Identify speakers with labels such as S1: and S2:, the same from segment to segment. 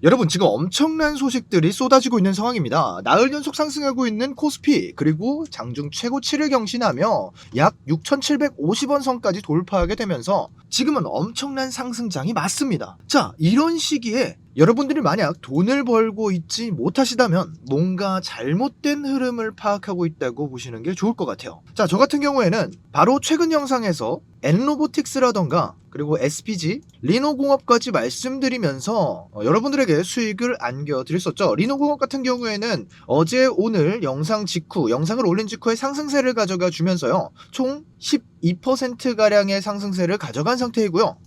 S1: 여러분 지금 엄청난 소식들이 쏟아지고 있는 상황입니다. 나흘 연속 상승하고 있는 코스피 그리고 장중 최고치를 경신하며 약 6,750원 선까지 돌파하게 되면서 지금은 엄청난 상승장이 맞습니다. 자, 이런 시기에 여러분들이 만약 돈을 벌고 있지 못하시다면 뭔가 잘못된 흐름을 파악하고 있다고 보시는 게 좋을 것 같아요. 자, 저 같은 경우에는 바로 최근 영상에서 엔로보틱스라던가 그리고 SPG, 리노공업까지 말씀드리면서 여러분들에게 수익을 안겨드렸었죠. 리노공업 같은 경우에는 어제 오늘 영상을 올린 직후에 상승세를 가져가 주면서요. 총 12%가량의 상승세를 가져간 상태이고요.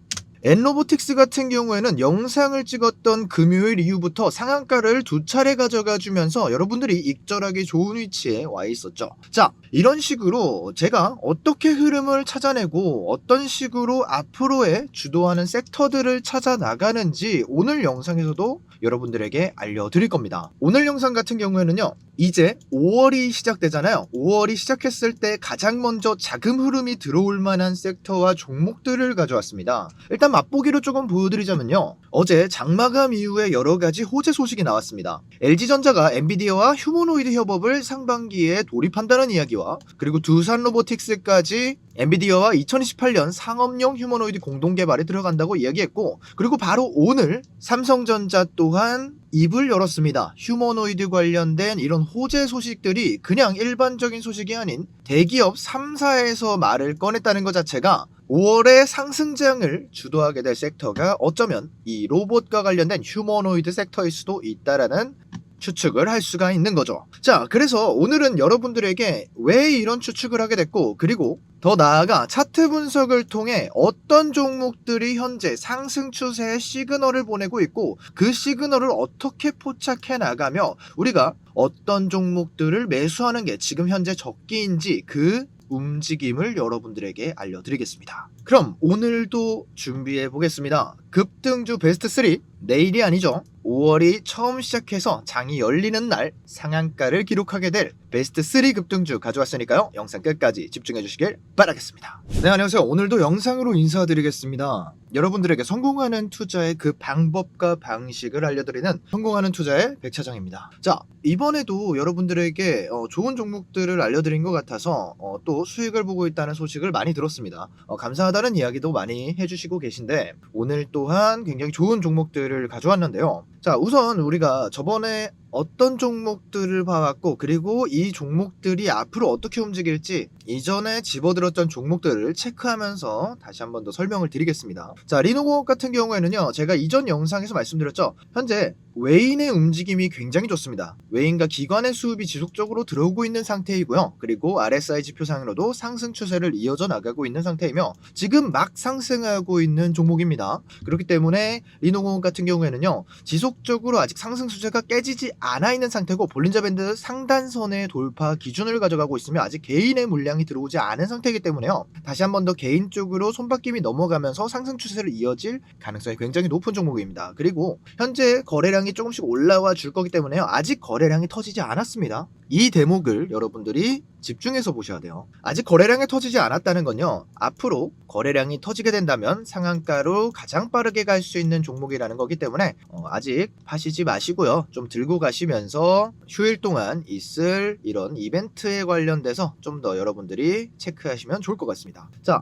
S1: 엔로보틱스 같은 경우에는 영상을 찍었던 금요일 이후부터 상한가를 두 차례 가져가 주면서 여러분들이 익절하기 좋은 위치에 와 있었죠. 자, 이런 식으로 제가 어떻게 흐름을 찾아내고 어떤 식으로 앞으로의 주도하는 섹터들을 찾아 나가는지 오늘 영상에서도 여러분들에게 알려드릴 겁니다. 오늘 영상 같은 경우에는요, 이제 5월이 시작되잖아요. 5월이 시작했을 때 가장 먼저 자금 흐름이 들어올 만한 섹터와 종목들을 가져왔습니다. 일단 맛보기로 조금 보여드리자면요, 어제 장마감 이후에 여러가지 호재 소식이 나왔습니다. LG전자가 엔비디아와 휴머노이드 협업을 상반기에 돌입한다는 이야기와 그리고 두산로보틱스까지 엔비디아와 2028년 상업용 휴머노이드 공동 개발에 들어간다고 이야기했고, 그리고 바로 오늘 삼성전자 또한 입을 열었습니다. 휴머노이드 관련된 이런 호재 소식들이 그냥 일반적인 소식이 아닌 대기업 3사에서 말을 꺼냈다는 것 자체가 5월의 상승장을 주도하게 될 섹터가 어쩌면 이 로봇과 관련된 휴머노이드 섹터일 수도 있다라는 추측을 할 수가 있는 거죠. 자, 그래서 오늘은 여러분들에게 왜 이런 추측을 하게 됐고, 그리고 더 나아가 차트 분석을 통해 어떤 종목들이 현재 상승 추세의 시그널을 보내고 있고 그 시그널을 어떻게 포착해 나가며 우리가 어떤 종목들을 매수하는 게 지금 현재 적기인지 그 움직임을 여러분들에게 알려드리겠습니다. 그럼 오늘도 준비해 보겠습니다. 급등주 베스트 3, 내일이 아니죠. 5월이 처음 시작해서 장이 열리는 날 상한가를 기록하게 될 베스트 3 급등주 가져왔으니까요. 영상 끝까지 집중해 주시길 바라겠습니다. 네, 안녕하세요. 오늘도 영상으로 인사드리겠습니다. 여러분들에게 성공하는 투자의 그 방법과 방식을 알려드리는 성공하는 투자의 백차장입니다. 자, 이번에도 여러분들에게 좋은 종목들을 알려드린 것 같아서 또 수익을 보고 있다는 소식을 많이 들었습니다. 감사하다는 이야기도 많이 해주시고 계신데 오늘 또한 굉장히 좋은 종목들을 가져왔는데요. 자, 우선 우리가 저번에 어떤 종목들을 봐왔고 그리고 이 종목들이 앞으로 어떻게 움직일지 이전에 집어들었던 종목들을 체크하면서 다시 한번 더 설명을 드리겠습니다. 자, 리노공업 같은 경우에는요, 제가 이전 영상에서 말씀드렸죠. 현재 외인의 움직임이 굉장히 좋습니다. 외인과 기관의 수급이 지속적으로 들어오고 있는 상태이고요. 그리고 RSI 지표상으로도 상승 추세를 이어져 나가고 있는 상태이며 지금 막 상승하고 있는 종목입니다. 그렇기 때문에 리노공업 같은 경우에는요, 지속적으로 아직 상승 추세가 깨지지 않아 있는 상태고 볼린저 밴드 상단선의 돌파 기준을 가져가고 있으며 아직 개인의 물량이 들어오지 않은 상태이기 때문에요. 다시 한 번 더 개인 쪽으로 손바뀜이 넘어가면서 상승 추세를 이어질 가능성이 굉장히 높은 종목입니다. 그리고 현재 거래량이 조금씩 올라와 줄 거기 때문에요. 아직 거래량이 터지지 않았습니다. 이 대목을 여러분들이 집중해서 보셔야 돼요. 아직 거래량이 터지지 않았다는 건요, 앞으로 거래량이 터지게 된다면 상한가로 가장 빠르게 갈 수 있는 종목이라는 거기 때문에 아직 파시지 마시고요. 좀 들고 가시면서 휴일 동안 있을 이런 이벤트에 관련돼서 좀 더 여러분들이 체크하시면 좋을 것 같습니다. 자,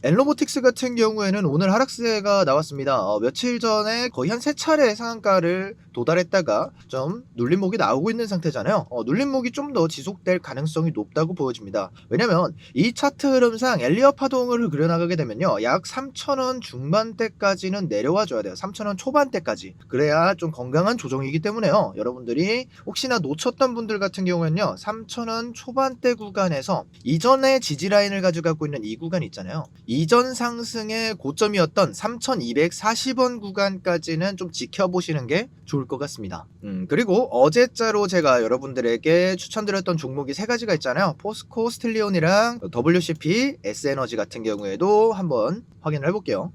S1: 엔로보틱스 같은 경우에는 오늘 하락세가 나왔습니다. 며칠 전에 거의 한 3차례 상한가를 도달했다가 좀 눌림목이 나오고 있는 상태잖아요. 눌림목이 좀 더 지속될 가능성이 높다고 보여집니다. 왜냐면 이 차트 흐름상 엘리어 파동을 그려나가게 되면요, 약 3,000원 중반대까지는 내려와 줘야 돼요. 3,000원 초반대까지. 그래야 좀 건강한 조정이기 때문에요. 여러분들이 혹시나 놓쳤던 분들 같은 경우에는요, 3,000원 초반대 구간에서 이전에 지지라인을 가져가고 있는 이 구간 있잖아요. 이전 상승의 고점이었던 3,240원 구간까지는 좀 지켜보시는 게 좋을 것 같습니다. 그리고 어제자로 제가 여러분들에게 추천드렸던 종목이 3가지가 있잖아요. 포스코 스틸리온이랑 WCP, S에너지 같은 경우에도 한번 확인을 해볼게요.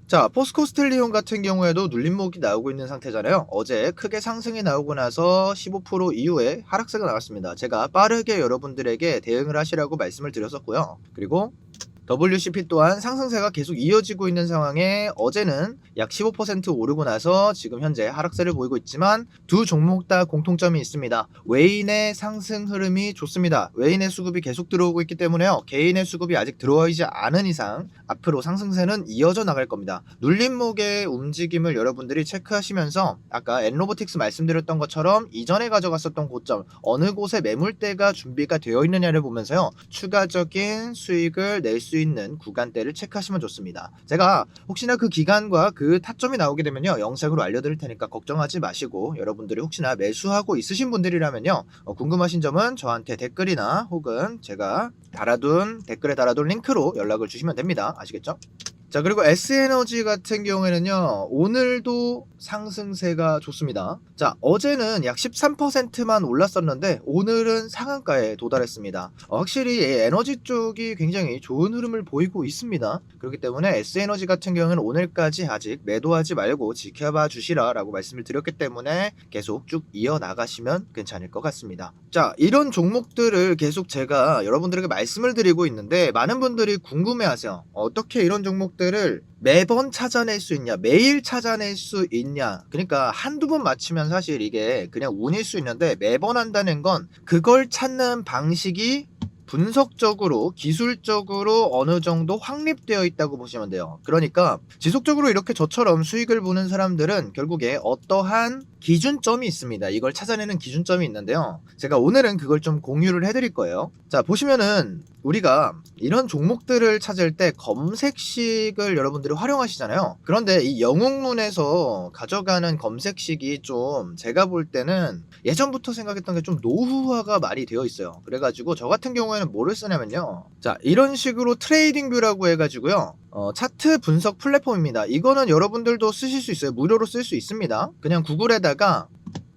S1: 자, 포스코 스틸리온 같은 경우에도 눌림목이 나오고 있는 상태잖아요. 어제 크게 상승이 나오고 나서 15% 이후에 하락세가 나왔습니다. 제가 빠르게 여러분들에게 대응을 하시라고 말씀을 드렸었고요. 그리고 WCP 또한 상승세가 계속 이어지고 있는 상황에 어제는 약 15% 오르고 나서 지금 현재 하락세를 보이고 있지만 두 종목 다 공통점이 있습니다. 외인의 상승 흐름이 좋습니다. 외인의 수급이 계속 들어오고 있기 때문에요. 개인의 수급이 아직 들어오지 않은 이상 앞으로 상승세는 이어져 나갈 겁니다. 눌림목의 움직임을 여러분들이 체크하시면서 아까 엔로보틱스 말씀드렸던 것처럼 이전에 가져갔었던 고점 어느 곳에 매물대가 준비가 되어 있느냐를 보면서요. 추가적인 수익을 낼 수 있는 구간대를 체크하시면 좋습니다. 제가 혹시나 그 기간과 그 타점이 나오게 되면요. 영상으로 알려드릴 테니까 걱정하지 마시고 여러분들이 혹시나 매수하고 있으신 분들이라면요. 궁금하신 점은 저한테 댓글이나 혹은 제가 댓글에 달아둔 링크로 연락을 주시면 됩니다. 아시겠죠? 자, 그리고 S에너지 같은 경우에는요, 오늘도 상승세가 좋습니다. 자, 어제는 약 13%만 올랐었는데, 오늘은 상한가에 도달했습니다. 확실히 이 에너지 쪽이 굉장히 좋은 흐름을 보이고 있습니다. 그렇기 때문에 S에너지 같은 경우는 오늘까지 아직 매도하지 말고 지켜봐 주시라 라고 말씀을 드렸기 때문에 계속 쭉 이어나가시면 괜찮을 것 같습니다. 자, 이런 종목들을 계속 제가 여러분들에게 말씀을 드리고 있는데, 많은 분들이 궁금해 하세요. 어떻게 이런 종목들을 매번 찾아낼 수 있냐, 매일 찾아낼 수 있냐. 그러니까 한두 번 맞추면 사실 이게 그냥 운일 수 있는데 매번 한다는 건 그걸 찾는 방식이 분석적으로 기술적으로 어느 정도 확립되어 있다고 보시면 돼요. 그러니까 지속적으로 이렇게 저처럼 수익을 보는 사람들은 결국에 어떠한 기준점이 있습니다. 이걸 찾아내는 기준점이 있는데요. 제가 오늘은 그걸 좀 공유를 해드릴 거예요. 자, 보시면은 우리가 이런 종목들을 찾을 때 검색식을 여러분들이 활용하시잖아요. 그런데 이 영웅눈에서 가져가는 검색식이 좀 제가 볼 때는 예전부터 생각했던 게 좀 노후화가 많이 되어 있어요. 그래가지고 저 같은 경우에는 뭐를 쓰냐면요. 자, 이런 식으로 트레이딩 뷰라고 해가지고요. 차트 분석 플랫폼입니다. 이거는 여러분들도 쓰실 수 있어요. 무료로 쓸 수 있습니다. 그냥 구글에다가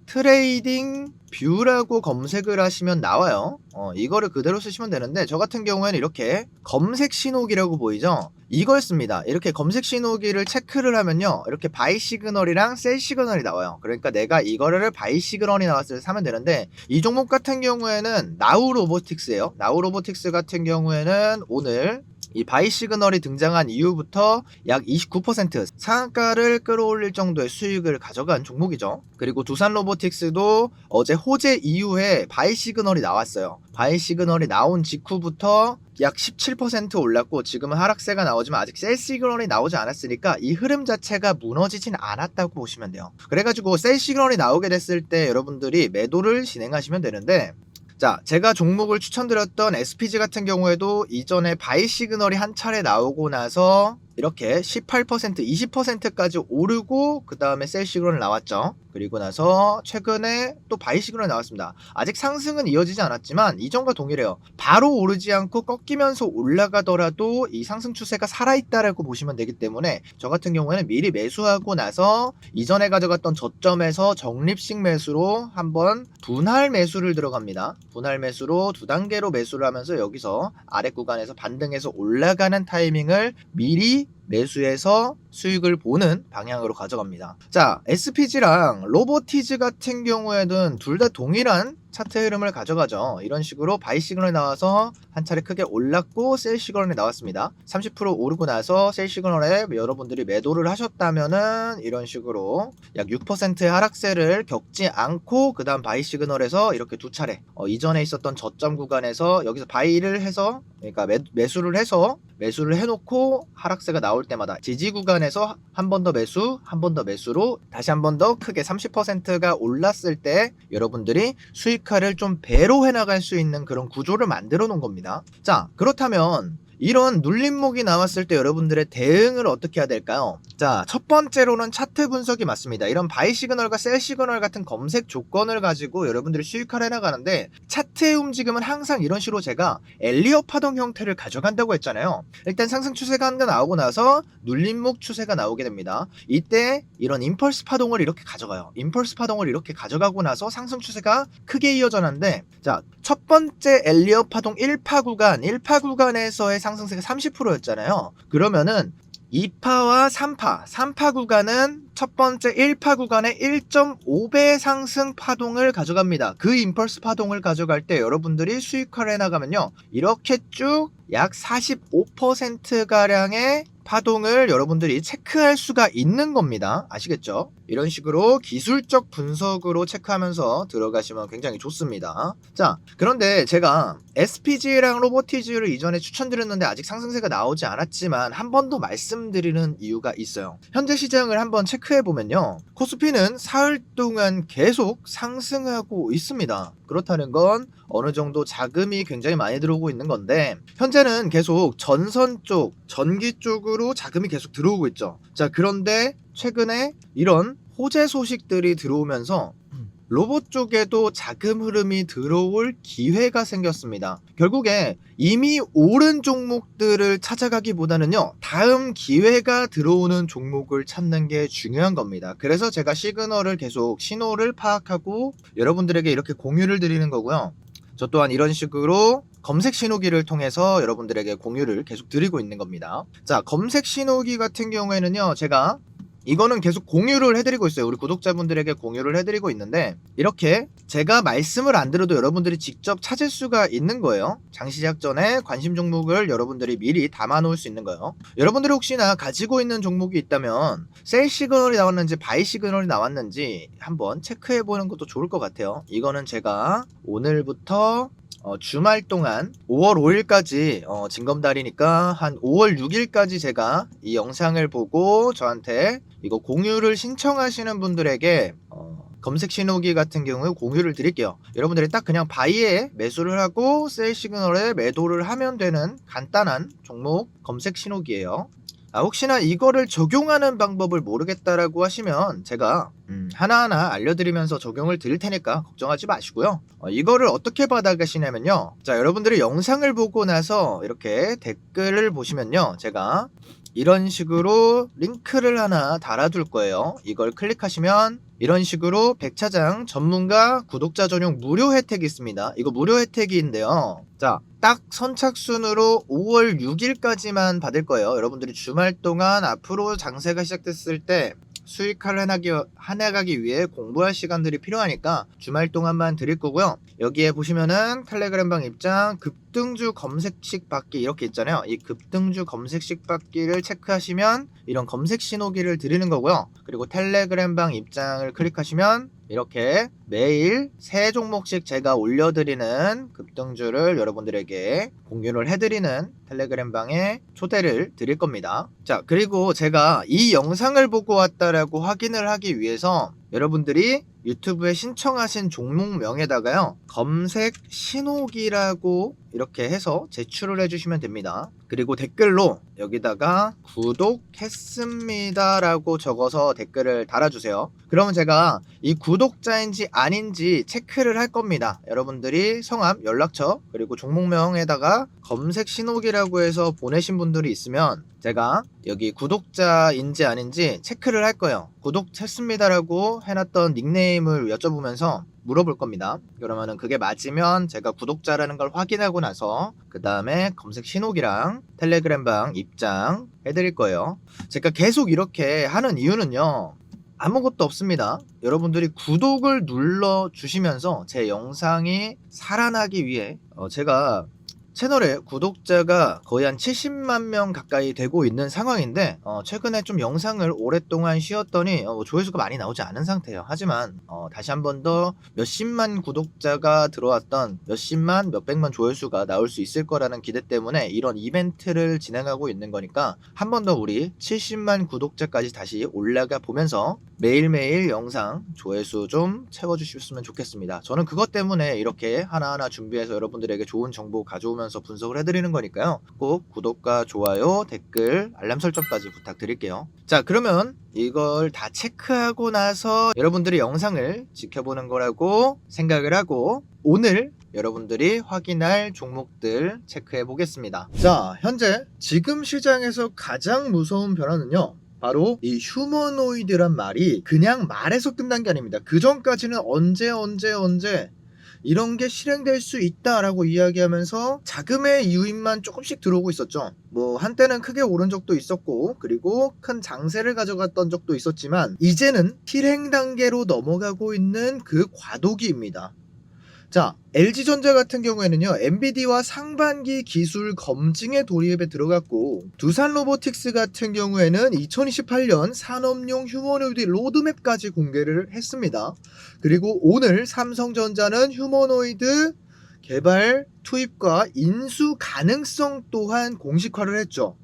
S1: 트레이딩 뷰라고 검색을 하시면 나와요. 이거를 그대로 쓰시면 되는데 저 같은 경우에는 이렇게 검색 신호기라고 보이죠? 이걸 씁니다. 이렇게 검색 신호기를 체크를 하면요. 이렇게 바이 시그널이랑 셀 시그널이 나와요. 그러니까 내가 이거를 바이 시그널이 나왔을 때 사면 되는데 이 종목 같은 경우에는 나우 로보틱스예요. 나우 로보틱스 같은 경우에는 오늘 이 바이 시그널이 등장한 이후부터 약 29% 상한가를 끌어올릴 정도의 수익을 가져간 종목이죠. 그리고 두산 로보틱스도 어제 호재 이후에 바이 시그널이 나왔어요. 바이 시그널이 나온 직후부터 약 17% 올랐고 지금은 하락세가 나오지만 아직 셀 시그널이 나오지 않았으니까 이 흐름 자체가 무너지진 않았다고 보시면 돼요. 그래가지고 셀 시그널이 나오게 됐을 때 여러분들이 매도를 진행하시면 되는데, 자, 제가 종목을 추천드렸던 SPG 같은 경우에도 이전에 바이 시그널이 한 차례 나오고 나서 이렇게 18%, 20%까지 오르고 그 다음에 셀 시그널 나왔죠. 그리고 나서 최근에 또 바이 시그널 나왔습니다. 아직 상승은 이어지지 않았지만 이전과 동일해요. 바로 오르지 않고 꺾이면서 올라가더라도 이 상승 추세가 살아있다라고 보시면 되기 때문에 저 같은 경우에는 미리 매수하고 나서 이전에 가져갔던 저점에서 적립식 매수로 한번 분할 매수를 들어갑니다. 분할 매수로 두 단계로 매수를 하면서 여기서 아래 구간에서 반등해서 올라가는 타이밍을 미리 매수해서 수익을 보는 방향으로 가져갑니다. 자, SPG랑 로보티즈 같은 경우에는 둘 다 동일한 차트 흐름을 가져가죠. 이런 식으로 바이 시그널이 나와서 한 차례 크게 올랐고 셀 시그널이 나왔습니다. 30% 오르고 나서 셀 시그널에 여러분들이 매도를 하셨다면은 이런 식으로 약 6%의 하락세를 겪지 않고 그 다음 바이 시그널에서 이렇게 두 차례 이전에 있었던 저점 구간에서 여기서 바이를 해서 그러니까 매수를 해놓고 하락세가 나올 때마다 지지 구간에서 한 번 더 매수, 한 번 더 매수로 다시 한 번 더 크게 30%가 올랐을 때 여러분들이 수익화를 좀 배로 해나갈 수 있는 그런 구조를 만들어 놓은 겁니다. 자, 그렇다면 이런 눌림목이 나왔을 때 여러분들의 대응을 어떻게 해야 될까요? 자, 첫 번째로는 차트 분석이 맞습니다. 이런 바이 시그널과 셀 시그널 같은 검색 조건을 가지고 여러분들이 수익화를 해나가는데 차트의 움직임은 항상 이런 식으로 제가 엘리엇 파동 형태를 가져간다고 했잖아요. 일단 상승 추세가 한 개 나오고 나서 눌림목 추세가 나오게 됩니다. 이때 이런 임펄스 파동을 이렇게 가져가요. 임펄스 파동을 이렇게 가져가고 나서 상승 추세가 크게 이어져는데, 자, 첫 번째 엘리엇 파동 1파 구간에서의 상승세가 30%였잖아요. 그러면은 2파와 3파 구간은 첫 번째 1파 구간의 1.5배 상승 파동을 가져갑니다. 그 임펄스 파동을 가져갈 때 여러분들이 수익화를 해나가면요, 이렇게 쭉 약 45%가량의 파동을 여러분들이 체크할 수가 있는 겁니다. 아시겠죠? 이런 식으로 기술적 분석으로 체크하면서 들어가시면 굉장히 좋습니다. 자, 그런데 제가 SPG랑 로보티즈를 이전에 추천드렸는데 아직 상승세가 나오지 않았지만 한 번 더 말씀드리는 이유가 있어요. 현재 시장을 한번 체크해보면요, 코스피는 사흘 동안 계속 상승하고 있습니다. 그렇다는 건 어느 정도 자금이 굉장히 많이 들어오고 있는 건데, 현재는 계속 전선 쪽, 전기 쪽으로 자금이 계속 들어오고 있죠. 자, 그런데 최근에 이런 호재 소식들이 들어오면서 로봇 쪽에도 자금 흐름이 들어올 기회가 생겼습니다. 결국에 이미 오른 종목들을 찾아가기보다는요, 다음 기회가 들어오는 종목을 찾는 게 중요한 겁니다. 그래서 제가 시그널을 계속 신호를 파악하고 여러분들에게 이렇게 공유를 드리는 거고요. 저 또한 이런 식으로 검색 신호기를 통해서 여러분들에게 공유를 계속 드리고 있는 겁니다. 자, 검색 신호기 같은 경우에는요, 제가 이거는 계속 공유를 해드리고 있어요. 우리 구독자분들에게 공유를 해드리고 있는데, 이렇게 제가 말씀을 안 드려도 여러분들이 직접 찾을 수가 있는 거예요. 장시작 전에 관심 종목을 여러분들이 미리 담아 놓을 수 있는 거예요. 여러분들이 혹시나 가지고 있는 종목이 있다면 셀 시그널이 나왔는지 바이 시그널이 나왔는지 한번 체크해 보는 것도 좋을 것 같아요. 이거는 제가 오늘부터 주말 동안 5월 5일까지 징검달이니까 한 5월 6일까지 제가 이 영상을 보고 저한테 이거 공유를 신청하시는 분들에게 검색 신호기 같은 경우에 공유를 드릴게요. 여러분들이 딱 그냥 바이에 매수를 하고 셀 시그널에 매도를 하면 되는 간단한 종목 검색 신호기예요. 혹시나 이거를 적용하는 방법을 모르겠다라고 하시면 제가 하나하나 알려드리면서 적용을 드릴 테니까 걱정하지 마시고요. 이거를 어떻게 받아가시냐면요, 자, 여러분들이 영상을 보고 나서 이렇게 댓글을 보시면요, 제가 이런 식으로 링크를 하나 달아둘 거예요. 이걸 클릭하시면 이런 식으로 백차장 전문가 구독자 전용 무료 혜택이 있습니다. 이거 무료 혜택인데요, 자, 딱 선착순으로 5월 6일까지만 받을 거예요. 여러분들이 주말 동안 앞으로 장세가 시작됐을 때 수익화를 해나가기 위해 공부할 시간들이 필요하니까 주말 동안만 드릴 거고요. 여기에 보시면은 텔레그램방 입장 급등주 검색식 받기 이렇게 있잖아요. 이 급등주 검색식 받기를 체크하시면 이런 검색 신호기를 드리는 거고요. 그리고 텔레그램방 입장을 클릭하시면 이렇게 매일 3종목씩 제가 올려드리는 급등주를 여러분들에게 공유를 해드리는 텔레그램방에 초대를 드릴 겁니다. 자, 그리고 제가 이 영상을 보고 왔다라고 확인을 하기 위해서 여러분들이 유튜브에 신청하신 종목명에다가요, 검색 신호기라고 이렇게 해서 제출을 해주시면 됩니다. 그리고 댓글로 여기다가 구독했습니다 라고 적어서 댓글을 달아주세요. 그러면 제가 이 구독자인지 아닌지 체크를 할 겁니다. 여러분들이 성함, 연락처, 그리고 종목명에다가 검색 신호기라고 해서 보내신 분들이 있으면 제가 여기 구독자인지 아닌지 체크를 할 거예요. 구독했습니다라고 해놨던 닉네임을 여쭤보면서 물어볼 겁니다. 그러면은 그게 맞으면 제가 구독자라는 걸 확인하고 나서 그 다음에 검색 신호기랑 텔레그램방 입장 해드릴 거예요. 제가 계속 이렇게 하는 이유는요, 아무것도 없습니다. 여러분들이 구독을 눌러 주시면서 제 영상이 살아나기 위해 제가 채널에 구독자가 거의 한 70만 명 가까이 되고 있는 상황인데, 최근에 좀 영상을 오랫동안 쉬었더니 조회수가 많이 나오지 않은 상태예요. 하지만 다시 한 번 더 몇십만 구독자가 들어왔던 몇십만 몇백만 조회수가 나올 수 있을 거라는 기대 때문에 이런 이벤트를 진행하고 있는 거니까 한 번 더 우리 70만 구독자까지 다시 올라가 보면서 매일매일 영상 조회수 좀 채워주셨으면 좋겠습니다. 저는 그것 때문에 이렇게 하나하나 준비해서 여러분들에게 좋은 정보 가져오면서 분석을 해드리는 거니까요. 꼭 구독과 좋아요, 댓글, 알람 설정까지 부탁드릴게요. 자, 그러면 이걸 다 체크하고 나서 여러분들이 영상을 지켜보는 거라고 생각을 하고 오늘 여러분들이 확인할 종목들 체크해 보겠습니다. 자, 현재 지금 시장에서 가장 무서운 변화는요, 바로 이 휴머노이드란 말이 그냥 말에서 끝난 게 아닙니다. 그 전까지는 언제 이런 게 실행될 수 있다라고 이야기하면서 자금의 유입만 조금씩 들어오고 있었죠. 뭐 한때는 크게 오른 적도 있었고 그리고 큰 장세를 가져갔던 적도 있었지만 이제는 실행 단계로 넘어가고 있는 그 과도기입니다. 자, LG전자 같은 경우에는요, 엔비디아와 상반기 기술 검증에 돌입에 들어갔고, 두산 로보틱스 같은 경우에는 2028년 산업용 휴머노이드 로드맵까지 공개를 했습니다. 그리고 오늘 삼성전자는 휴머노이드 개발 투입과 인수 가능성 또한 공식화를 했죠.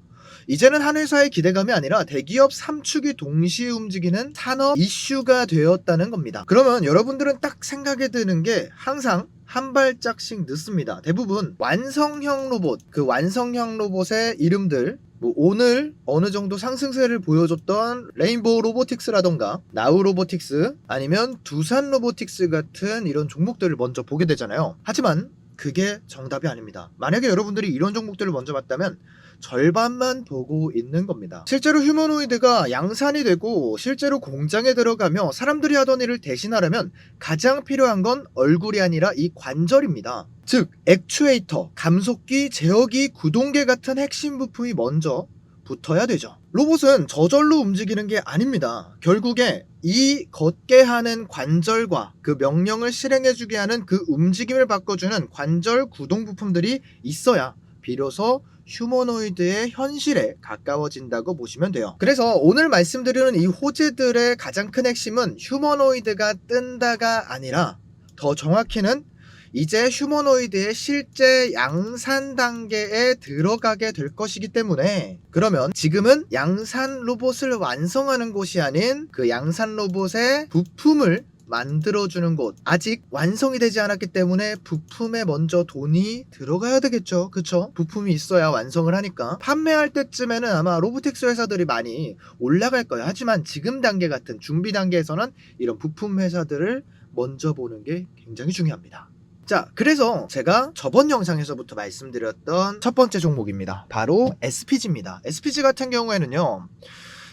S1: 이제는 한 회사의 기대감이 아니라 대기업 3축이 동시에 움직이는 산업 이슈가 되었다는 겁니다. 그러면 여러분들은 딱 생각이 드는 게 항상 한 발짝씩 늦습니다. 대부분 완성형 로봇, 그 완성형 로봇의 이름들, 뭐 오늘 어느 정도 상승세를 보여줬던 레인보우 로보틱스라던가 나우 로보틱스 아니면 두산 로보틱스 같은 이런 종목들을 먼저 보게 되잖아요. 하지만 그게 정답이 아닙니다. 만약에 여러분들이 이런 종목들을 먼저 봤다면 절반만 보고 있는 겁니다. 실제로 휴머노이드가 양산이 되고 실제로 공장에 들어가며 사람들이 하던 일을 대신하려면 가장 필요한 건 얼굴이 아니라 이 관절입니다. 즉 액추에이터, 감속기, 제어기, 구동계 같은 핵심 부품이 먼저 붙어야 되죠. 로봇은 저절로 움직이는 게 아닙니다. 결국에 이 걷게 하는 관절과 그 명령을 실행해주게 하는 그 움직임을 바꿔주는 관절 구동 부품들이 있어야 비로소 휴머노이드의 현실에 가까워진다고 보시면 돼요. 그래서 오늘 말씀드리는 이 호재들의 가장 큰 핵심은 휴머노이드가 뜬다가 아니라 더 정확히는 이제 휴머노이드의 실제 양산 단계에 들어가게 될 것이기 때문에 그러면 지금은 양산 로봇을 완성하는 곳이 아닌 그 양산 로봇의 부품을 만들어주는 곳, 아직 완성이 되지 않았기 때문에 부품에 먼저 돈이 들어가야 되겠죠. 그쵸? 부품이 있어야 완성을 하니까 판매할 때쯤에는 아마 로보틱스 회사들이 많이 올라갈 거예요. 하지만 지금 단계 같은 준비 단계에서는 이런 부품 회사들을 먼저 보는 게 굉장히 중요합니다. 자, 그래서 제가 저번 영상에서부터 말씀드렸던 첫 번째 종목입니다. 바로 SPG입니다. SPG 같은 경우에는요,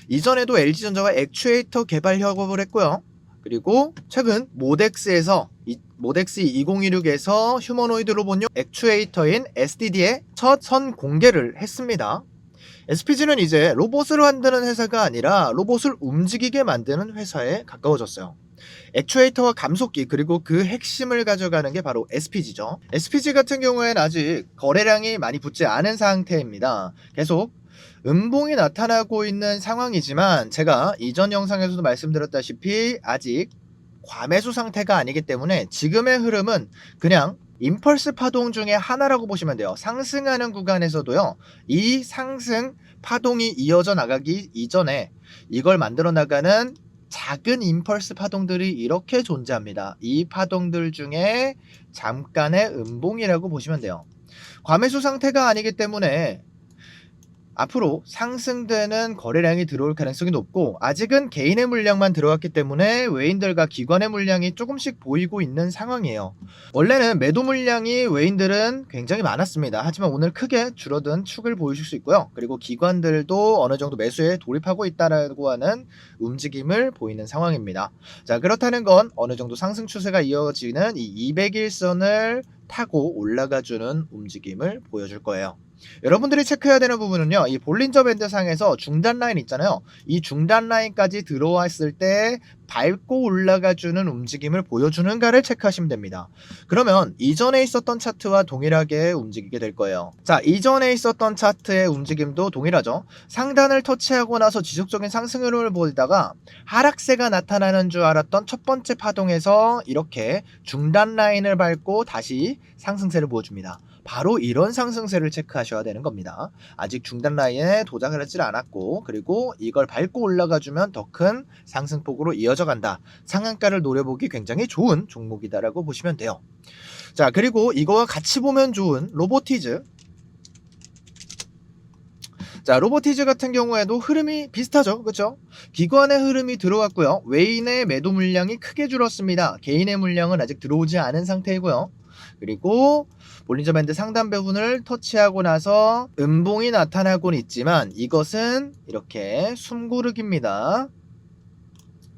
S1: 이전에도 LG전자와 액추에이터 개발 협업을 했고요. 그리고 최근 모덱스에서 모덱스 2016에서 휴머노이드 로봇용 액추에이터인 SDD의 첫 선 공개를 했습니다. SPG는 이제 로봇을 만드는 회사가 아니라 로봇을 움직이게 만드는 회사에 가까워졌어요. 액추에이터와 감속기 그리고 그 핵심을 가져가는 게 바로 SPG죠. SPG 같은 경우에는 아직 거래량이 많이 붙지 않은 상태입니다. 계속 음봉이 나타나고 있는 상황이지만 제가 이전 영상에서도 말씀드렸다시피 아직 과매수 상태가 아니기 때문에 지금의 흐름은 그냥 임펄스 파동 중에 하나라고 보시면 돼요. 상승하는 구간에서도요, 이 상승 파동이 이어져 나가기 이전에 이걸 만들어 나가는 작은 임펄스 파동들이 이렇게 존재합니다. 이 파동들 중에 잠깐의 음봉이라고 보시면 돼요. 과매수 상태가 아니기 때문에 앞으로 상승되는 거래량이 들어올 가능성이 높고 아직은 개인의 물량만 들어왔기 때문에 외인들과 기관의 물량이 조금씩 보이고 있는 상황이에요. 원래는 매도 물량이 외인들은 굉장히 많았습니다. 하지만 오늘 크게 줄어든 축을 보여줄 수 있고요. 그리고 기관들도 어느 정도 매수에 돌입하고 있다라고 하는 움직임을 보이는 상황입니다. 자, 그렇다는 건 어느 정도 상승 추세가 이어지는 이 200일선을 타고 올라가주는 움직임을 보여줄 거예요. 여러분들이 체크해야 되는 부분은요, 이 볼린저 밴드 상에서 중단 라인 있잖아요. 이 중단 라인까지 들어왔을 때 밟고 올라가주는 움직임을 보여주는가를 체크하시면 됩니다. 그러면 이전에 있었던 차트와 동일하게 움직이게 될 거예요. 자, 이전에 있었던 차트의 움직임도 동일하죠. 상단을 터치하고 나서 지속적인 상승을 보이다가 하락세가 나타나는 줄 알았던 첫 번째 파동에서 이렇게 중단 라인을 밟고 다시 상승세를 보여줍니다. 바로 이런 상승세를 체크하셔야 되는 겁니다. 아직 중단 라인에 도착을 하지 않았고 그리고 이걸 밟고 올라가주면 더 큰 상승폭으로 이어져 간다. 상한가를 노려보기 굉장히 좋은 종목이다라고 보시면 돼요. 자, 그리고 이거와 같이 보면 좋은 로보티즈. 자, 로보티즈 같은 경우에도 흐름이 비슷하죠. 그렇죠? 기관의 흐름이 들어왔고요. 외인의 매도 물량이 크게 줄었습니다. 개인의 물량은 아직 들어오지 않은 상태이고요. 그리고 볼린저 밴드 상단 부분을 터치하고 나서 음봉이 나타나곤 있지만 이것은 이렇게 숨고르기입니다.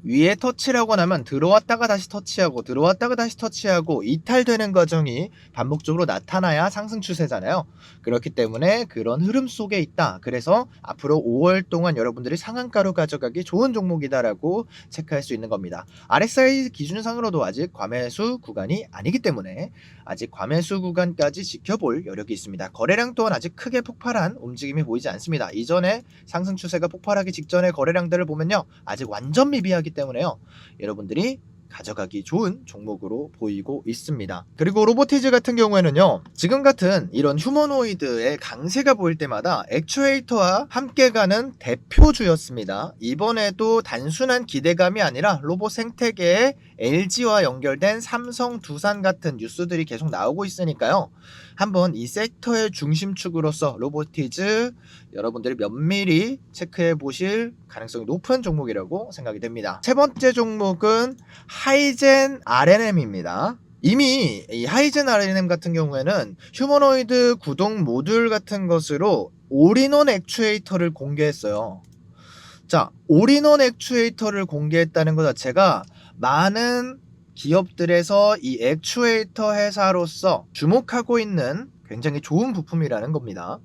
S1: 위에 터치를 하고 나면 들어왔다가 다시 터치하고 들어왔다가 다시 터치하고 이탈되는 과정이 반복적으로 나타나야 상승 추세잖아요. 그렇기 때문에 그런 흐름 속에 있다. 그래서 앞으로 5월 동안 여러분들이 상한가로 가져가기 좋은 종목이다라고 체크할 수 있는 겁니다. RSI 기준상으로도 아직 과매수 구간이 아니기 때문에 아직 과매수 구간까지 지켜볼 여력이 있습니다. 거래량 또한 아직 크게 폭발한 움직임이 보이지 않습니다. 이전에 상승 추세가 폭발하기 직전의 거래량들을 보면요, 아직 완전 미비하기 때문에요, 여러분들이 가져가기 좋은 종목으로 보이고 있습니다. 그리고 로보티즈 같은 경우에는요, 지금 같은 이런 휴머노이드의 강세가 보일 때마다 액추에이터와 함께 가는 대표주였습니다. 이번에도 단순한 기대감이 아니라 로봇 생태계에 LG와 연결된 삼성, 두산 같은 뉴스들이 계속 나오고 있으니까요, 한번 이 섹터의 중심축으로서 로보티즈 여러분들이 면밀히 체크해 보실 가능성이 높은 종목이라고 생각이 됩니다. 세 번째 종목은 하이젠 RNM입니다. 이미 이 하이젠 RNM 같은 경우에는 휴머노이드 구동 모듈 같은 것으로 올인원 액추에이터를 공개했어요. 자, 올인원 액추에이터를 공개했다는 것 자체가 많은 기업들에서 이 액추에이터 회사로서 주목하고 있는 굉장히 좋은 부품이라는 겁니다.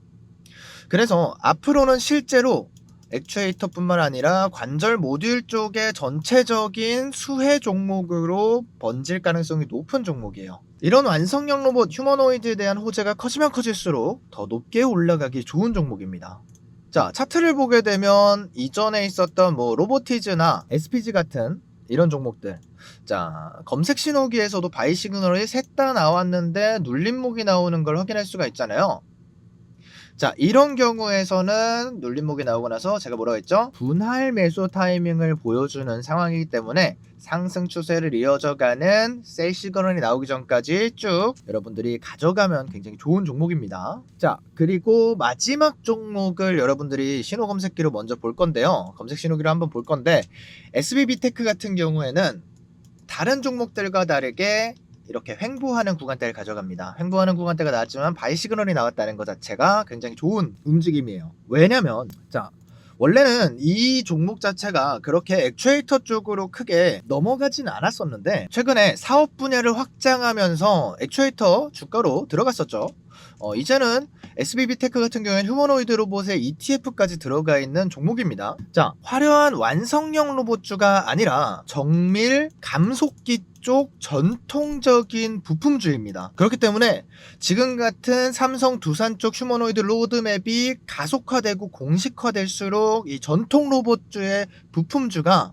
S1: 그래서 앞으로는 실제로 액추에이터뿐만 아니라 관절 모듈 쪽의 전체적인 수혜 종목으로 번질 가능성이 높은 종목이에요. 이런 완성형 로봇 휴머노이드에 대한 호재가 커지면 커질수록 더 높게 올라가기 좋은 종목입니다. 자, 차트를 보게 되면 이전에 있었던 로보티즈나 SPG 같은 이런 종목들, 자, 검색 신호기에서도 바이 시그널이 셋 다 나왔는데 눌림목이 나오는 걸 확인할 수가 있잖아요. 자, 이런 경우에서는 눌림목이 나오고 나서 제가 뭐라고 했죠? 분할 매수 타이밍을 보여주는 상황이기 때문에 상승 추세를 이어져가는 셀 시그널이 나오기 전까지 쭉 여러분들이 가져가면 굉장히 좋은 종목입니다. 자, 그리고 마지막 종목을 여러분들이 신호 검색기로 먼저 볼 건데요, 검색 신호기로 한번 볼 건데, SBB테크 같은 경우에는 다른 종목들과 다르게 이렇게 횡보하는 구간대를 가져갑니다. 횡보하는 구간대가 나왔지만 바이 시그널이 나왔다는 것 자체가 굉장히 좋은 움직임이에요. 왜냐면 자, 원래는 이 종목 자체가 그렇게 액추에이터 쪽으로 크게 넘어가진 않았었는데 최근에 사업 분야를 확장하면서 액추에이터 주가로 들어갔었죠. 이제는 SBB테크 같은 경우에는 휴머노이드 로봇의 ETF까지 들어가 있는 종목입니다. 자, 화려한 완성형 로봇주가 아니라 정밀 감속기 쪽 전통적인 부품주입니다. 그렇기 때문에 지금 같은 삼성, 두산 쪽 휴머노이드 로드맵이 가속화되고 공식화될수록 이 전통 로봇주의 부품주가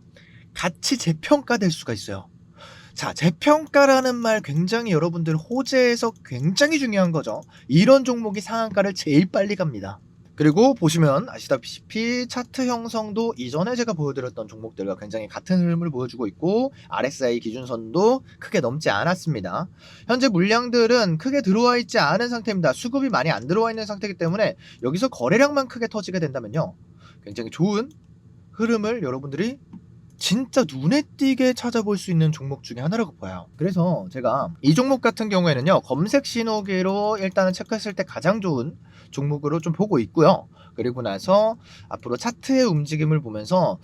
S1: 같이 재평가될 수가 있어요. 자, 재평가라는 말 굉장히 여러분들 호재에서 굉장히 중요한 거죠. 이런 종목이 상한가를 제일 빨리 갑니다. 그리고 보시면 아시다시피 차트 형성도 이전에 제가 보여드렸던 종목들과 굉장히 같은 흐름을 보여주고 있고 RSI 기준선도 크게 넘지 않았습니다. 현재 물량들은 크게 들어와 있지 않은 상태입니다. 수급이 많이 안 들어와 있는 상태이기 때문에 여기서 거래량만 크게 터지게 된다면요, 굉장히 좋은 흐름을 여러분들이 진짜 눈에 띄게 찾아볼 수 있는 종목 중에 하나라고 봐요. 그래서 제가 이 종목 같은 경우에는요, 검색 신호기로 일단은 체크했을 때 가장 좋은 종목으로 좀 보고 있고요. 그리고 나서 앞으로 차트의 움직임을 보면서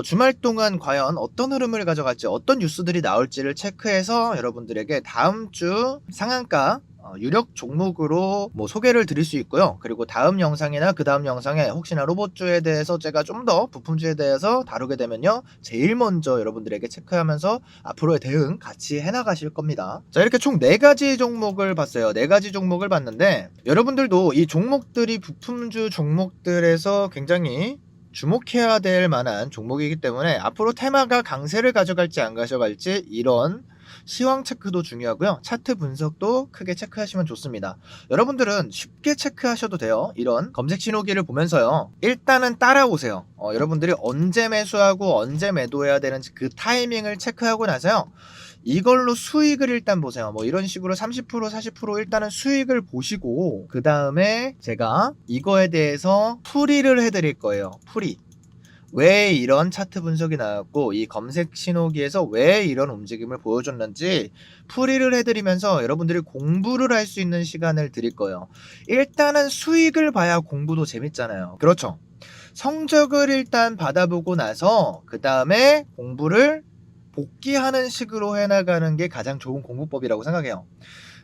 S1: 주말 동안 과연 어떤 흐름을 가져갈지, 어떤 뉴스들이 나올지를 체크해서 여러분들에게 다음 주 상한가 유력 종목으로 소개를 드릴 수 있고요. 그리고 다음 영상이나 그 다음 영상에 혹시나 로봇주에 대해서 제가 좀 더 부품주에 대해서 다루게 되면요, 제일 먼저 여러분들에게 체크하면서 앞으로의 대응 같이 해나가실 겁니다. 자, 이렇게 총 4가지 종목을 봤어요. 4가지 종목을 봤는데 여러분들도 이 종목들이 부품주 종목들에서 굉장히 주목해야 될 만한 종목이기 때문에 앞으로 테마가 강세를 가져갈지 안 가져갈지 이런 시황 체크도 중요하고요. 차트 분석도 크게 체크하시면 좋습니다. 여러분들은 쉽게 체크하셔도 돼요. 이런 검색 신호기를 보면서요, 일단은 따라오세요. 여러분들이 언제 매수하고 언제 매도해야 되는지 그 타이밍을 체크하고 나서요, 이걸로 수익을 일단 보세요. 이런 식으로 30% 40% 일단은 수익을 보시고 그 다음에 제가 이거에 대해서 풀이를 해드릴 거예요. 풀이. 왜 이런 차트 분석이 나왔고 이 검색 신호기에서 왜 이런 움직임을 보여줬는지 풀이를 해드리면서 여러분들이 공부를 할 수 있는 시간을 드릴 거예요. 일단은 수익을 봐야 공부도 재밌잖아요. 그렇죠? 성적을 일단 받아보고 나서 그 다음에 공부를 복귀하는 식으로 해나가는 게 가장 좋은 공부법이라고 생각해요.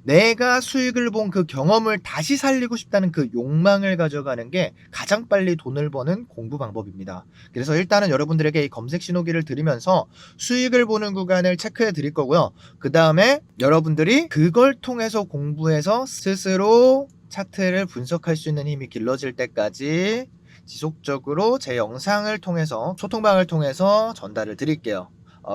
S1: 내가 수익을 본 그 경험을 다시 살리고 싶다는 그 욕망을 가져가는 게 가장 빨리 돈을 버는 공부 방법입니다. 그래서 일단은 여러분들에게 이 검색 신호기를 드리면서 수익을 보는 구간을 체크해 드릴 거고요. 그 다음에 여러분들이 그걸 통해서 공부해서 스스로 차트를 분석할 수 있는 힘이 길러질 때까지 지속적으로 제 영상을 통해서 소통방을 통해서 전달을 드릴게요.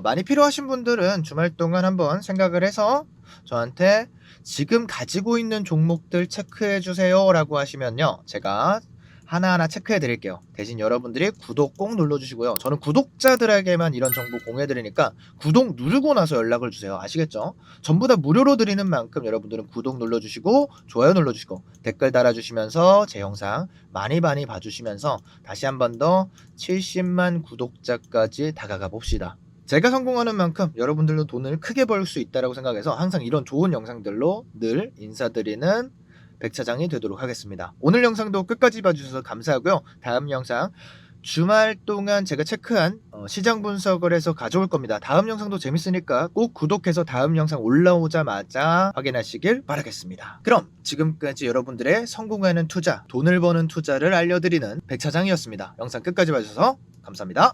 S1: 많이 필요하신 분들은 주말 동안 한번 생각을 해서 저한테 지금 가지고 있는 종목들 체크해 주세요 라고 하시면요, 제가 하나하나 체크해 드릴게요. 대신 여러분들이 구독 꼭 눌러주시고요. 저는 구독자들에게만 이런 정보 공유해 드리니까 구독 누르고 나서 연락을 주세요. 아시겠죠? 전부 다 무료로 드리는 만큼 여러분들은 구독 눌러주시고 좋아요 눌러주시고 댓글 달아주시면서 제 영상 많이 봐주시면서 다시 한 번 더 70만 구독자까지 다가가 봅시다. 제가 성공하는 만큼 여러분들도 돈을 크게 벌 수 있다고 생각해서 항상 이런 좋은 영상들로 늘 인사드리는 백차장이 되도록 하겠습니다. 오늘 영상도 끝까지 봐주셔서 감사하고요. 다음 영상 주말 동안 제가 체크한 시장 분석을 해서 가져올 겁니다. 다음 영상도 재밌으니까 꼭 구독해서 다음 영상 올라오자마자 확인하시길 바라겠습니다. 그럼 지금까지 여러분들의 성공하는 투자, 돈을 버는 투자를 알려드리는 백차장이었습니다. 영상 끝까지 봐주셔서 감사합니다.